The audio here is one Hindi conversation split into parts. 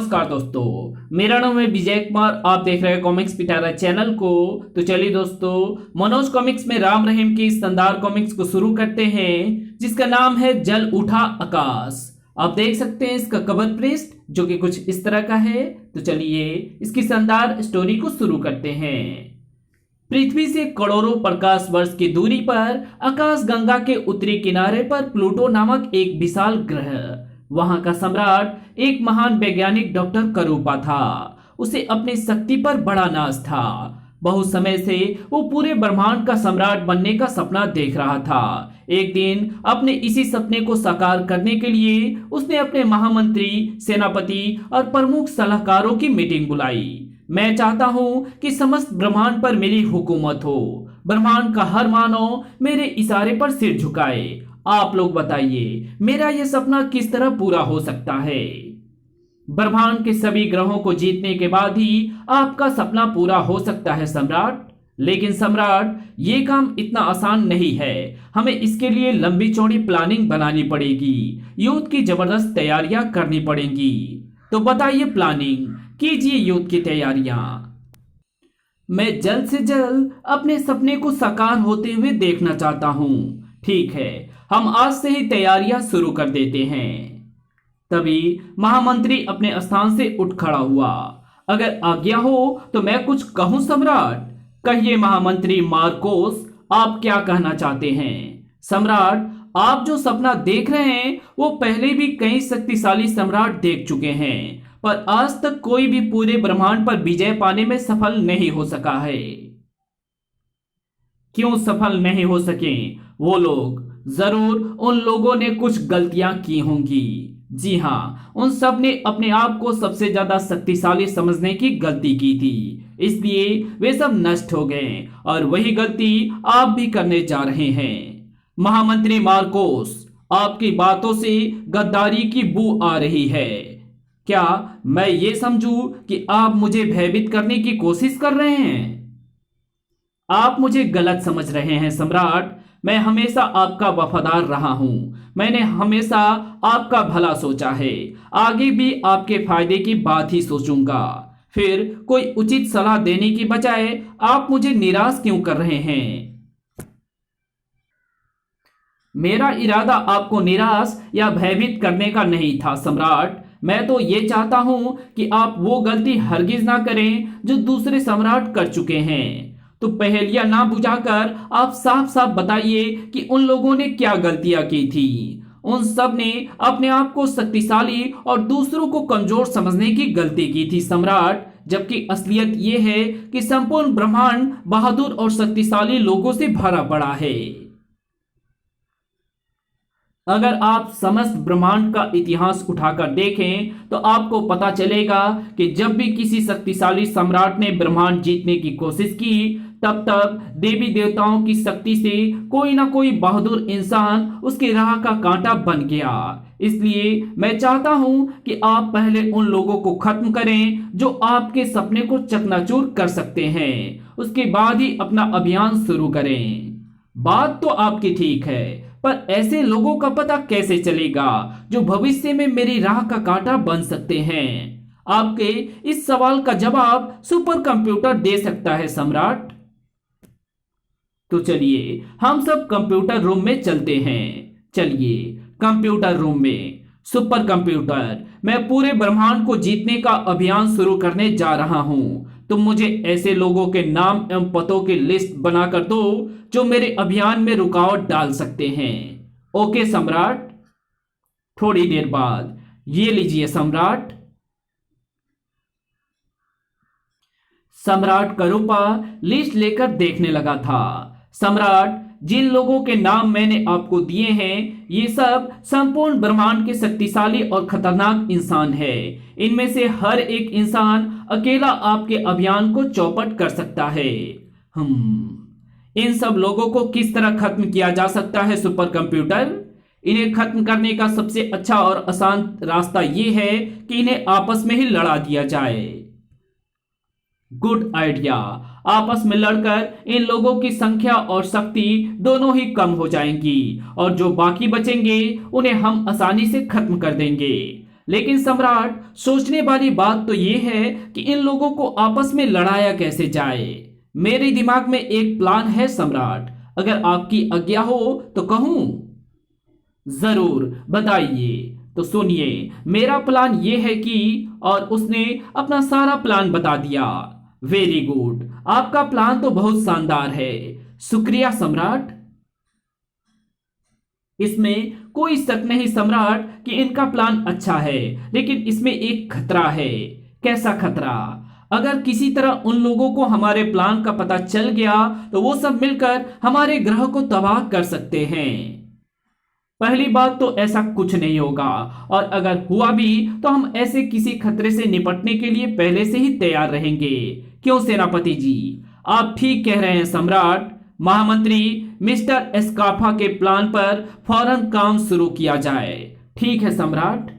नमस्कार दोस्तों, मेरा नाम है विजय कुमार। आप देख रहे हैं कॉमिक्स पिटारा चैनल को। तो चलिए दोस्तों, मनोज कॉमिक्स में राम रहीम की शानदार कॉमिक्स को शुरू करते हैं, जिसका नाम है जल उठा आकाश। आप देख सकते हैं इसका कवर पृष्ठ जो कि कुछ इस तरह का है। तो चलिए इसकी शानदार स्टोरी को शुरू करते हैं। पृथ्वी से करोड़ों प्रकाश वर्ष की दूरी पर आकाश गंगा के उत्तरी किनारे पर प्लूटो नामक एक विशाल ग्रह, वहां का सम्राट एक महान वैज्ञानिक डॉक्टर करूपा था। उसे अपनी शक्ति पर बड़ा नाज था। बहुत समय से वो पूरे ब्रह्मांड का सम्राट बनने का सपना देख रहा था। एक दिन अपने इसी सपने को साकार करने के लिए उसने अपने महामंत्री, सेनापति और प्रमुख सलाहकारों की मीटिंग बुलाई। मैं चाहता हूं कि समस्त ब्रह्मांड पर मेरी हुकूमत हो। ब्रह्मांड का हर मानव मेरे इशारे पर सिर झुकाए। आप लोग बताइए, मेरा यह सपना किस तरह पूरा हो सकता है? ब्रह्मांड के सभी ग्रहों को जीतने के बाद ही आपका सपना पूरा हो सकता है सम्राट। लेकिन सम्राट, ये काम इतना आसान नहीं है। हमें इसके लिए लंबी चौड़ी प्लानिंग बनानी पड़ेगी। युद्ध की जबरदस्त तैयारियां करनी पड़ेंगी। तो बताइए, प्लानिंग कीजिए, युद्ध की तैयारियां। मैं जल्द से जल्द अपने सपने को साकार होते हुए देखना चाहता हूं। ठीक है, हम आज से ही तैयारियां शुरू कर देते हैं। तभी महामंत्री अपने स्थान से उठ खड़ा हुआ। अगर आज्ञा हो तो मैं कुछ कहूं सम्राट? कहिए महामंत्री मार्कोस, आप क्या कहना चाहते हैं? सम्राट, आप जो सपना देख रहे हैं वो पहले भी कई शक्तिशाली सम्राट देख चुके हैं, पर आज तक कोई भी पूरे ब्रह्मांड पर विजय पाने में सफल नहीं हो सका है। क्यों सफल नहीं हो सके वो लोग? जरूर उन लोगों ने कुछ गलतियां की होंगी। जी हाँ, उन सब ने अपने आप को सबसे ज्यादा शक्तिशाली समझने की गलती की थी, इसलिए वे सब नष्ट हो गए और वही गलती आप भी करने जा रहे हैं। महामंत्री मार्कोस, आपकी बातों से गद्दारी की बू आ रही है। क्या मैं ये समझूं कि आप मुझे भयभीत करने की कोशिश कर रहे हैं? आप मुझे गलत समझ रहे हैं सम्राट। मैं हमेशा आपका वफादार रहा हूं। मैंने हमेशा आपका भला सोचा है। आगे भी आपके फायदे की बात ही सोचूंगा। फिर कोई उचित सलाह देने की बजाय आप मुझे निराश क्यों कर रहे हैं? मेरा इरादा आपको निराश या भयभीत करने का नहीं था सम्राट। मैं तो ये चाहता हूं कि आप वो गलती हरगिज ना करें जो दूसरे सम्राट कर चुके हैं। तो पहेलियां ना बुझाकर आप साफ साफ बताइए कि उन लोगों ने क्या गलतियां की थी। उन सब ने अपने आप को शक्तिशाली और दूसरों को कमजोर समझने की गलती की थी सम्राट, जबकि असलियत ये है कि संपूर्ण ब्रह्मांड बहादुर और शक्तिशाली लोगों से भरा पड़ा है। अगर आप समस्त ब्रह्मांड का इतिहास उठाकर देखें तो आपको पता चलेगा कि जब भी किसी शक्तिशाली सम्राट ने ब्रह्मांड जीतने की कोशिश की, तब तक देवी देवताओं की शक्ति से कोई ना कोई बहादुर इंसान उसकी राह का कांटा बन गया। इसलिए मैं चाहता हूं कि आप पहले उन लोगों को खत्म करें जो आपके सपने को चकनाचूर कर सकते हैं। उसके बाद ही अपना अभियान शुरू करें। बात तो आपकी ठीक है, पर ऐसे लोगों का पता कैसे चलेगा जो भविष्य में मेरी राह का कांटा बन सकते हैं? आपके इस सवाल का जवाब सुपर कंप्यूटर दे सकता है सम्राट। तो चलिए हम सब कंप्यूटर रूम में चलते हैं। चलिए कंप्यूटर रूम में। सुपर कंप्यूटर, मैं पूरे ब्रह्मांड को जीतने का अभियान शुरू करने जा रहा हूं। तुम मुझे ऐसे लोगों के नाम एवं पतों की लिस्ट बनाकर दो जो मेरे अभियान में रुकावट डाल सकते हैं। ओके सम्राट। थोड़ी देर बाद, ये लीजिए सम्राट। सम्राट करूपा लिस्ट लेकर देखने लगा था। सम्राट, जिन लोगों के नाम मैंने आपको दिए हैं, ये सब संपूर्ण ब्रह्मांड के शक्तिशाली और खतरनाक इंसान हैं। इनमें से हर एक इंसान अकेला आपके अभियान को चौपट कर सकता है। इन सब लोगों को किस तरह खत्म किया जा सकता है सुपर कंप्यूटर? इन्हें खत्म करने का सबसे अच्छा और आसान रास्ता यह है कि इन्हें आपस में ही लड़ा दिया जाए। Good idea. आपस में लड़कर इन लोगों की संख्या और शक्ति दोनों ही कम हो जाएंगी और जो बाकी बचेंगे उन्हें हम आसानी से खत्म कर देंगे। लेकिन सम्राट, सोचने वाली बात तो यह है कि इन लोगों को आपस में लड़ाया कैसे जाए। मेरे दिमाग में एक प्लान है सम्राट, अगर आपकी आज्ञा हो तो कहूं। जरूर बताइए। तो सुनिए, मेरा प्लान यह है कि, और उसने अपना सारा प्लान बता दिया। वेरी गुड, आपका प्लान तो बहुत शानदार है। शुक्रिया सम्राट। इसमें कोई शक नहीं सम्राट कि इनका प्लान अच्छा है, लेकिन इसमें एक खतरा है। कैसा खतरा? अगर किसी तरह उन लोगों को हमारे प्लान का पता चल गया तो वो सब मिलकर हमारे ग्रह को तबाह कर सकते हैं। पहली बात तो ऐसा कुछ नहीं होगा, और अगर हुआ भी तो हम ऐसे किसी खतरे से निपटने के लिए पहले से ही तैयार रहेंगे। क्यों सेनापति जी? आप ठीक कह रहे हैं सम्राट। महामंत्री, मिस्टर एस्काफा के प्लान पर फौरन काम शुरू किया जाए। ठीक है सम्राट।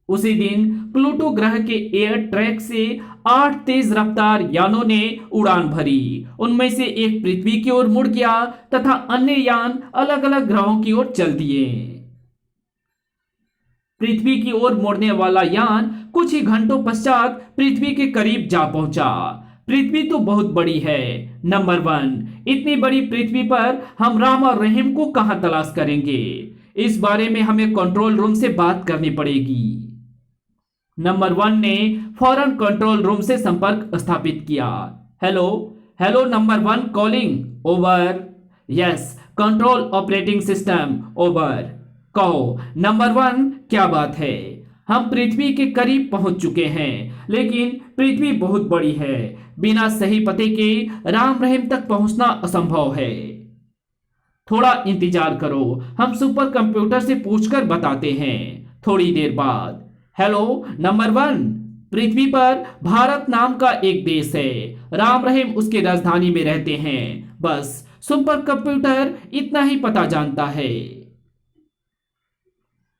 उसी दिन प्लूटो ग्रह के एयर ट्रैक से 8 तेज रफ्तार यानों ने उड़ान भरी। उनमें से एक पृथ्वी की ओर मुड़ गया तथा अन्य यान अलग अलग ग्रहों की ओर चल दिए। पृथ्वी की ओर मुड़ने वाला यान कुछ ही घंटों पश्चात पृथ्वी के करीब जा पहुंचा। पृथ्वी तो बहुत बड़ी है। नंबर 1, इतनी बड़ी पृथ्वी पर हम राम और रहीम को कहां तलाश करेंगे? इस बारे में हमें कंट्रोल रूम से बात करनी पड़ेगी। नंबर 1 ने फौरन कंट्रोल रूम से संपर्क स्थापित किया। Hello hello, number 1 calling. Over. Yes, control operating system. Over. कहो नंबर 1, क्या बात है? हम पृथ्वी के करीब पहुंच चुके हैं, लेकिन पृथ्वी बहुत बड़ी है। बिना सही पते के राम रहीम तक पहुंचना असंभव है। थोड़ा इंतजार करो, हम सुपर कंप्यूटर से पूछकर बताते हैं। थोड़ी देर बाद। हेलो नंबर 1, पृथ्वी पर भारत नाम का एक देश है। राम रहीम उसकी राजधानी में रहते हैं। बस सुपर कंप्यूटर इतना ही पता जानता है।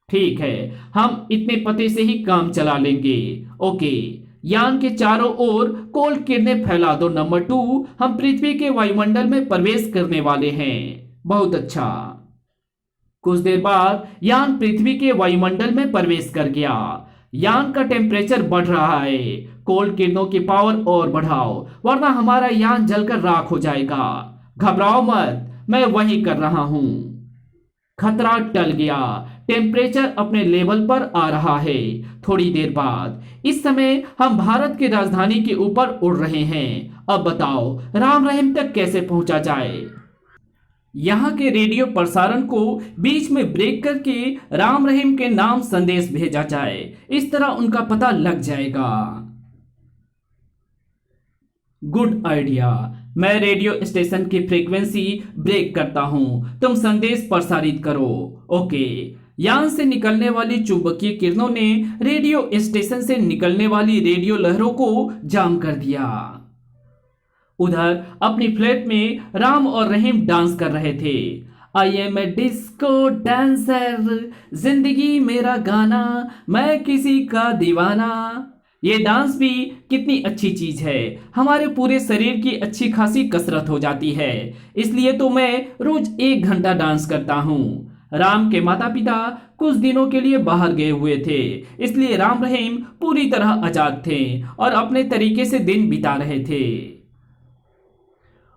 ठीक है, हम इतने पते से ही काम चला लेंगे। ओके, यान के चारों ओर कोल्ड किरणें फैला दो। नंबर 2, हम पृथ्वी के वायुमंडल में प्रवेश करने वाले हैं। बहुत अच्छा। कुछ देर बाद यान पृथ्वी के वायुमंडल में प्रवेश कर गया। यान का टेम्परेचर बढ़ रहा है। कोल्ड किरणों की पावर और बढ़ाओ, वरना हमारा यान जलकर राख हो जाएगा। घबराओ मत, मैं वही कर रहा हूं। खतरा टल गया। टेम्परेचर अपने लेवल पर आ रहा है। थोड़ी देर बाद। इस समय हम भारत की राजधानी के ऊपर उड़ रहे हैं। अब बताओ राम रहीम तक कैसे पहुंचा जाए? यहाँ के रेडियो प्रसारण को बीच में ब्रेक करके राम रहीम के नाम संदेश भेजा जाए। इस तरह उनका पता लग जाएगा। Good idea. मैं रेडियो स्टेशन की फ्रीक्वेंसी ब्रेक करता हूं, तुम संदेश प्रसारित करो। ओके। यान से निकलने वाली चुंबकीय किरणों ने रेडियो स्टेशन से निकलने वाली रेडियो लहरों को जाम कर दिया। उधर अपनी फ्लैट में राम और रहीम डांस कर रहे थे। I am a disco dancer, जिंदगी मेरा गाना, मैं किसी का दीवाना। ये डांस भी कितनी अच्छी चीज है। हमारे पूरे शरीर की अच्छी खासी कसरत हो जाती है। इसलिए तो मैं रोज 1 घंटा डांस करता हूँ। राम के माता पिता कुछ दिनों के लिए बाहर गए हुए थे, इसलिए राम रहीम पूरी तरह आजाद थे और अपने तरीके से दिन बिता रहे थे।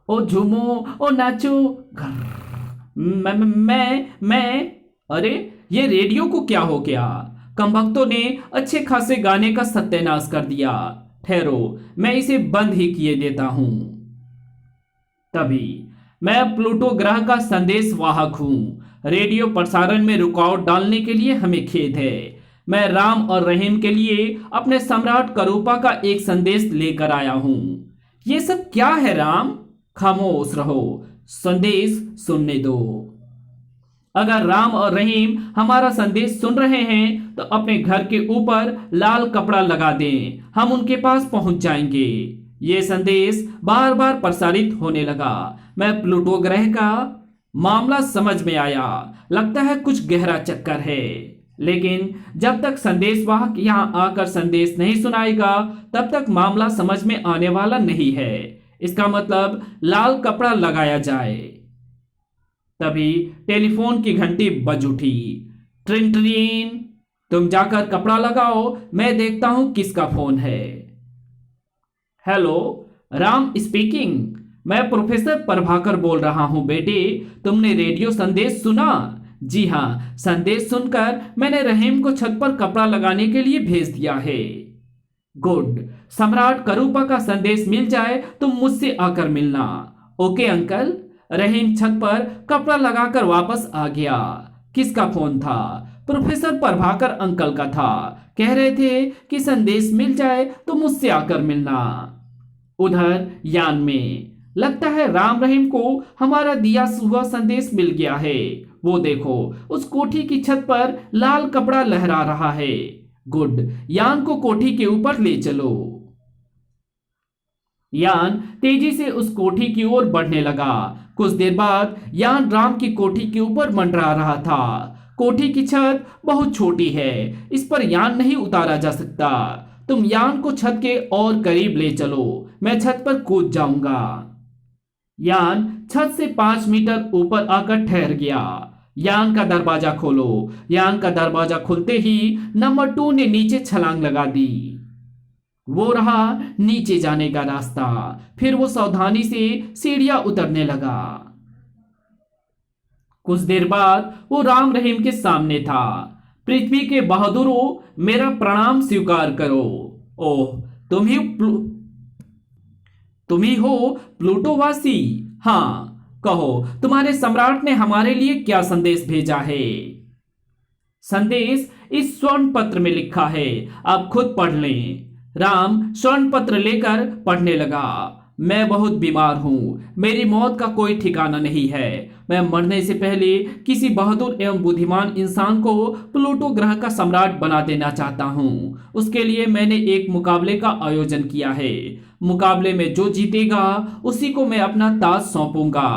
ओ झूमो, ओ नाचो। मैं अरे, ये रेडियो को क्या हो गया? कमबख्तों ने अच्छे खासे गाने का सत्यानाश कर दिया। ठहरो, मैं इसे बंद ही किए देता हूं। तभी मैं प्लूटो ग्रह का संदेश वाहक हूं। रेडियो प्रसारण में रुकावट डालने के लिए हमें खेद है। मैं राम और रहीम के लिए अपने सम्राट करूपा का एक संदेश लेकर आया हूं। ये सब क्या है राम? खामोश रहो, संदेश सुनने दो। अगर राम और रहीम हमारा संदेश सुन रहे हैं तो अपने घर के ऊपर लाल कपड़ा लगा दें, हम उनके पास पहुंच जाएंगे। ये संदेश बार बार प्रसारित होने लगा। मैं प्लूटो ग्रह का मामला समझ में आया। लगता है कुछ गहरा चक्कर है, लेकिन जब तक संदेशवाहक यहां आकर संदेश नहीं सुनाएगा तब तक मामला समझ में आने वाला नहीं है। इसका मतलब लाल कपड़ा लगाया जाए। तभी टेलीफोन की घंटी बज उठी। ट्रिन ट्रिन। तुम जाकर कपड़ा लगाओ, मैं देखता हूं किसका फोन है। Hello, Ram speaking. मैं प्रोफेसर प्रभाकर बोल रहा हूं बेटे, तुमने रेडियो संदेश सुना? जी हाँ, संदेश सुनकर मैंने रहीम को छत पर कपड़ा लगाने के लिए भेज दिया है। गुड। सम्राट करूपा का संदेश मिल जाए तो मुझसे आकर मिलना। Okay uncle. रहीम छत पर कपड़ा लगाकर वापस आ गया। किसका फोन था? प्रोफेसर प्रभाकर अंकल का था। कह रहे थे कि संदेश मिल जाए तो मुझसे आकर मिलना। उधर यान में लगता है राम रहीम को हमारा दिया हुआ संदेश मिल गया है। वो देखो, उस कोठी की छत पर लाल कपड़ा लहरा रहा है। गुड, यान को कोठी के ऊपर ले चलो। यान तेजी से उस कोठी की ओर बढ़ने लगा। कुछ देर बाद यान राम की कोठी के ऊपर मंडरा रहा था। कोठी की छत बहुत छोटी है, इस पर यान नहीं उतारा जा सकता। तुम यान को छत के और करीब ले चलो, मैं छत पर कूद जाऊंगा। यान छत से 5 मीटर ऊपर आकर ठहर गया। यान का दरवाजा खोलो। यान का दरवाजा खुलते ही नंबर 2 ने नीचे छलांग लगा दी। वो रहा नीचे जाने का रास्ता। फिर वो सावधानी से सीढ़ियां उतरने लगा। कुछ देर बाद वो राम रहीम के सामने था। पृथ्वी के बहादुरों, मेरा प्रणाम स्वीकार करो। ओह, तुम ही हो प्लूटोवासी? हाँ, कहो तुम्हारे सम्राट ने हमारे लिए क्या संदेश भेजा है? संदेश इस स्वर्ण पत्र में लिखा है, आप खुद पढ़ लें। राम स्वर्ण पत्र लेकर पढ़ने लगा। मैं बहुत बीमार हूं, मेरी मौत का कोई ठिकाना नहीं है। मैं मरने से पहले किसी बहादुर एवं बुद्धिमान इंसान को प्लूटो ग्रह का सम्राट बना देना चाहता हूं। उसके लिए मैंने एक मुकाबले का आयोजन किया है। मुकाबले में जो जीतेगा उसी को मैं अपना ताज सौंपूंगा।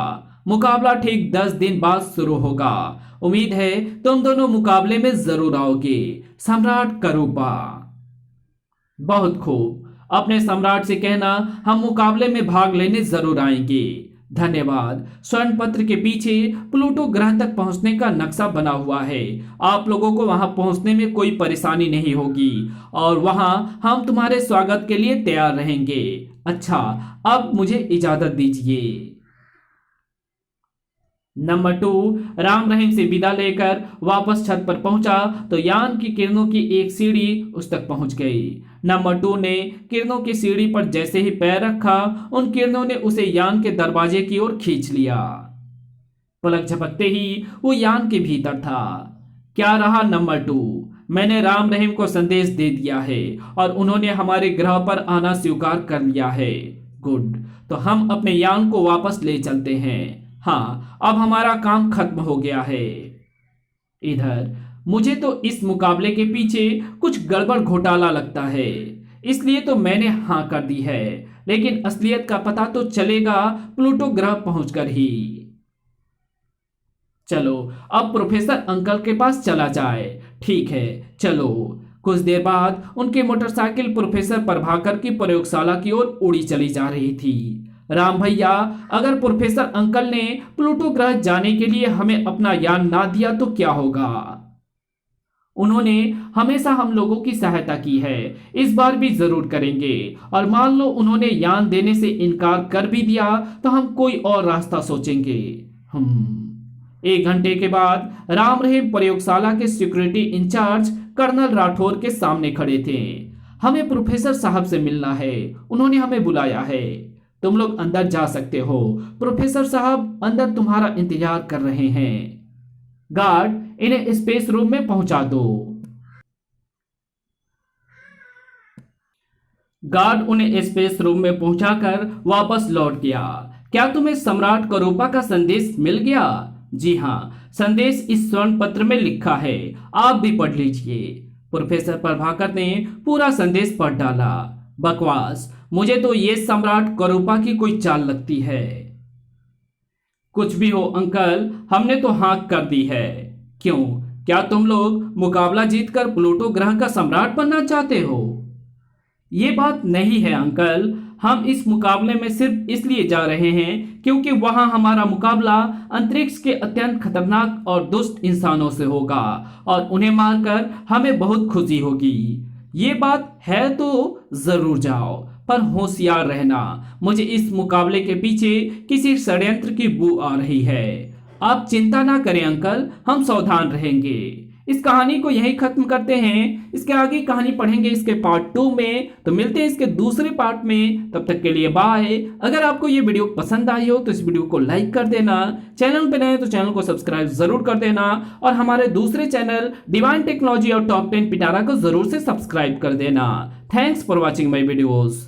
मुकाबला ठीक 10 दिन बाद शुरू होगा। उम्मीद है तुम दोनों मुकाबले में जरूर आओगे। सम्राट करूपा। बहुत खूब, अपने सम्राट से कहना हम मुकाबले में भाग लेने जरूर आएंगे। धन्यवाद। स्वर्ण पत्र के पीछे प्लूटो ग्रह तक पहुंचने का नक्शा बना हुआ है। आप लोगों को वहां पहुंचने में कोई परेशानी नहीं होगी और वहां हम तुम्हारे स्वागत के लिए तैयार रहेंगे। अच्छा, अब मुझे इजाजत दीजिए। नंबर 2 राम रहीम से विदा लेकर वापस छत पर पहुंचा तो यान की किरणों की एक सीढ़ी उस तक पहुंच गई। नंबर 2 ने किरणों की सीढ़ी पर जैसे ही पैर रखा, उन किरणों ने उसे यान के दरवाजे की ओर खींच लिया। पलक झपकते ही वो यान के भीतर था। क्या रहा नंबर 2? मैंने राम रहीम को संदेश दे दिया है और उन्होंने हमारे ग्रह पर आना स्वीकार कर लिया है। गुड, तो हम अपने यान को वापस ले चलते हैं। हाँ, अब हमारा काम खत्म हो गया है। इधर मुझे तो इस मुकाबले के पीछे कुछ गड़बड़ घोटाला लगता है, इसलिए तो मैंने हाँ कर दी है। लेकिन असलियत का पता तो चलेगा प्लूटो ग्रह पहुंचकर ही। चलो अब प्रोफेसर अंकल के पास चला जाए। ठीक है, चलो। कुछ देर बाद उनकी मोटरसाइकिल प्रोफेसर प्रभाकर की प्रयोगशाला की ओर उड़ी चली जा रही थी। राम भैया, अगर प्रोफेसर अंकल ने प्लूटो ग्रह जाने के लिए हमें अपना यान ना दिया तो क्या होगा? उन्होंने हमेशा हम लोगों की सहायता की है, इस बार भी जरूर करेंगे। और मान लो उन्होंने यान देने से इनकार कर भी दिया तो हम कोई और रास्ता सोचेंगे। 1 घंटे के बाद राम रहीम प्रयोगशाला के सिक्योरिटी इंचार्ज कर्नल राठौर के सामने खड़े थे। हमें प्रोफेसर साहब से मिलना है, उन्होंने हमें बुलाया है। तुम लोग अंदर जा सकते हो, प्रोफेसर साहब अंदर तुम्हारा इंतजार कर रहे हैं। गार्ड, इन्हें स्पेस रूम में पहुंचा दो। गार्ड उन्हें स्पेस रूम में पहुंचाकर वापस लौट गया। क्या तुम्हें सम्राट करूपा का संदेश मिल गया? जी हाँ, संदेश इस स्वर्ण पत्र में लिखा है, आप भी पढ़ लीजिए। प्रोफेसर प्रभाकर ने पूरा संदेश पढ़ डाला। बकवास, मुझे तो ये सम्राट करूपा की कोई चाल लगती है। कुछ भी हो अंकल, हमने तो हाँ कर दी है। क्यों, क्या तुम लोग मुकाबला जीतकर प्लूटो ग्रह का सम्राट बनना चाहते हो? ये बात नहीं है अंकल, हम इस मुकाबले में सिर्फ इसलिए जा रहे हैं क्योंकि वहां हमारा मुकाबला अंतरिक्ष के अत्यंत खतरनाक और दुष्ट इंसानों से होगा और उन्हें मारकर हमें बहुत खुशी होगी। ये बात है तो जरूर जाओ, पर होशियार रहना, मुझे इस मुकाबले के पीछे किसी षड्यंत्र की बू आ रही है। आप चिंता ना करें अंकल, हम सावधान रहेंगे। इस कहानी को यहीं खत्म करते हैं। इसके आगे कहानी पढ़ेंगे इसके पार्ट 2 में, तो मिलते हैं इसके दूसरे पार्ट में। तब तक के लिए बाय। अगर आपको ये वीडियो पसंद आई हो तो इस वीडियो को लाइक कर देना, चैनल पे नए तो चैनल को सब्सक्राइब जरूर कर देना और हमारे दूसरे चैनल डिवाइन टेक्नोलॉजी और टॉप 10 पिटारा को जरूर से सब्सक्राइब कर देना। Thanks for watching my videos.